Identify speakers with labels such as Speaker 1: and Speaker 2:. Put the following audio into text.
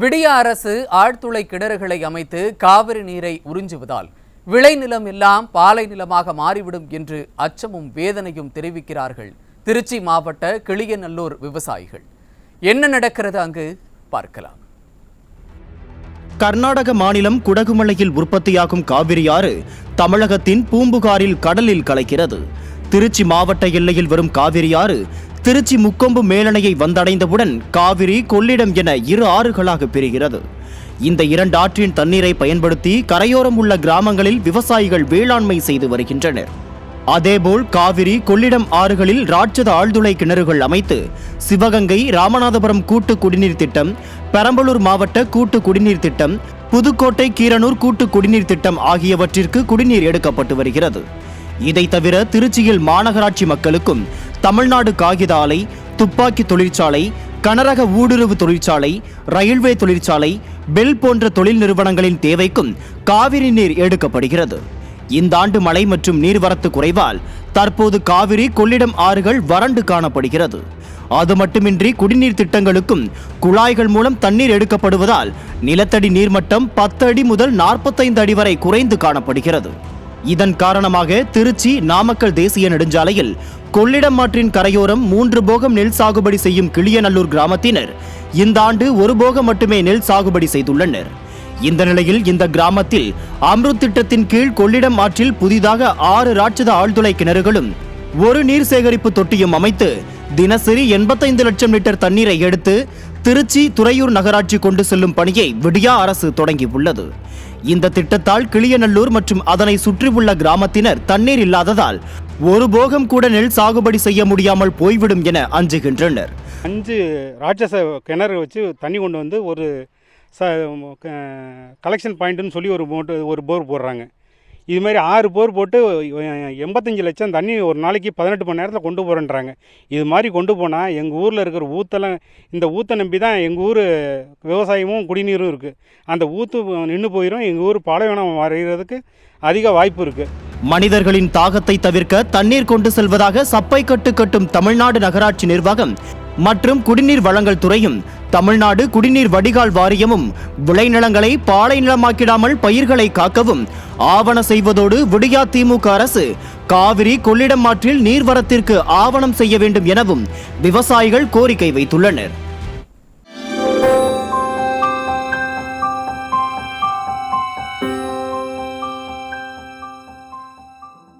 Speaker 1: விடிய அரசு ஆழ்துளை கிணறுகளை அமைத்து காவிரி நீரை உறிஞ்சுவதால் விளைநிலம் எல்லாம் பாலை நிலமாக மாறிவிடும் என்று அச்சமும் வேதனையும் தெரிவிக்கிறார்கள் திருச்சி மாவட்ட கிளியநல்லூர் விவசாயிகள். என்ன நடக்கிறது அங்கு பார்க்கலாம்.
Speaker 2: கர்நாடக மாநிலம் குடகுமலையில் உற்பத்தியாகும் காவிரி ஆறு தமிழகத்தின் பூம்புகாரில் கடலில் கலக்கிறது. திருச்சி மாவட்ட எல்லையில் வரும் காவிரி ஆறு திருச்சி முக்கொம்பு மேலணையை வந்தடைந்தவுடன் காவிரி, கொள்ளிடம் என இரு ஆறுகளாக பிரிகிறது. இந்த இரண்டு ஆற்றின் தண்ணீரை பயன்படுத்தி கரையோரம் உள்ள கிராமங்களில் விவசாயிகள் வேளாண்மை செய்து வருகின்றனர். அதேபோல் காவிரி, கொள்ளிடம் ஆறுகளில் ராட்சத ஆழ்துளை கிணறுகள் அமைத்து சிவகங்கை, ராமநாதபுரம் கூட்டு குடிநீர் திட்டம், பெரம்பலூர் மாவட்ட கூட்டு குடிநீர் திட்டம், புதுக்கோட்டை, கீரனூர் கூட்டு குடிநீர் திட்டம் ஆகியவற்றிற்கு குடிநீர் எடுக்கப்பட்டு வருகிறது. இதை தவிர திருச்சியில் மாநகராட்சி மக்களுக்கும் தமிழ்நாடு காகித ஆலை, துப்பாக்கி தொழிற்சாலை, கனரக ஊடுருவு தொழிற்சாலை, ரயில்வே தொழிற்சாலை, பெல் போன்ற தொழில் நிறுவனங்களின் தேவைக்கும் காவிரி நீர் எடுக்கப்படுகிறது. இந்த ஆண்டு மழை மற்றும் நீர்வரத்து குறைவால் தற்போது காவிரி, கொள்ளிடம் ஆறுகள் வறண்டு காணப்படுகிறது. அது மட்டுமின்றி குடிநீர் திட்டங்களுக்கும் குழாய்கள் மூலம் தண்ணீர் எடுக்கப்படுவதால் நிலத்தடி நீர்மட்டம் 10 அடி முதல் 45 அடி வரை குறைந்து காணப்படுகிறது. இதன் காரணமாக திருச்சி, நாமக்கல் தேசிய நெடுஞ்சாலையில் கொள்ளிடம் ஆற்றின் கரையோரம் 3 போகம் நெல் சாகுபடி செய்யும் கிளியநல்லூர் கிராமத்தினர் இந்த ஆண்டு 1 போகம் மட்டுமே நெல் சாகுபடி செய்துள்ளனர். இந்த நிலையில் இந்த கிராமத்தில் அம்ருத் திட்டத்தின் கீழ் கொள்ளிடம் ஆற்றில் புதிதாக 6 ராட்சத ஆழ்துளை கிணறுகளும் 1 நீர் சேகரிப்பு தொட்டியும் அமைத்து தினசரி 85 லட்சம் லிட்டர் தண்ணீரை எடுத்து திருச்சி, துறையூர் நகராட்சி கொண்டு செல்லும் பணியை விடியா அரசு தொடங்கியுள்ளது. இந்த திட்டத்தால் கிளியநல்லூர் மற்றும் அதனை சுற்றியுள்ள கிராமத்தினர் தண்ணீர் இல்லாததால் 1 போகம் கூட நெல் சாகுபடி செய்ய முடியாமல் போய்விடும் என அஞ்சுகின்றனர்.
Speaker 3: 5 ராட்சச கிணறு வச்சு தண்ணி கொண்டு வந்து ஒரு கலெக்ஷன் பாயிண்ட்டுன்னு சொல்லி ஒரு போர் போடுறாங்க. இது மாதிரி 6 போர் போட்டு 85 லட்சம் தண்ணி ஒரு நாளைக்கு 18 மணி நேரத்தில் கொண்டு போகிறேன்றாங்க. இது மாதிரி கொண்டு போனால் எங்கள் ஊரில் இருக்கிற ஊற்றெல்லாம், இந்த ஊற்றை நம்பி தான் எங்கள் ஊர் விவசாயமும் குடிநீரும் இருக்குது. அந்த ஊற்று நின்று போயிடும். எங்கள் ஊர் பாலைவனம் வரைகிறதுக்கு அதிக வாய்ப்பு இருக்குது.
Speaker 2: மனிதர்களின் தாகத்தை தவிர்க்க தண்ணீர் கொண்டு செல்வதாக சப்பை கட்டு கட்டும் தமிழ்நாடு நகராட்சி நிர்வாகம் மற்றும் குடிநீர் வழங்கல் துறையும் தமிழ்நாடு குடிநீர் வடிகால் வாரியமும் விளைநிலங்களை பாலை நிலமாக்கிடாமல் பயிர்களை காக்கவும் ஆவண செய்வதோடு விடியா திமுக அரசு காவிரி, கொள்ளிடம் ஆற்றில் நீர்வரத்திற்கு ஆவணம் செய்ய வேண்டும் எனவும் விவசாயிகள் கோரிக்கை வைத்துள்ளனர்.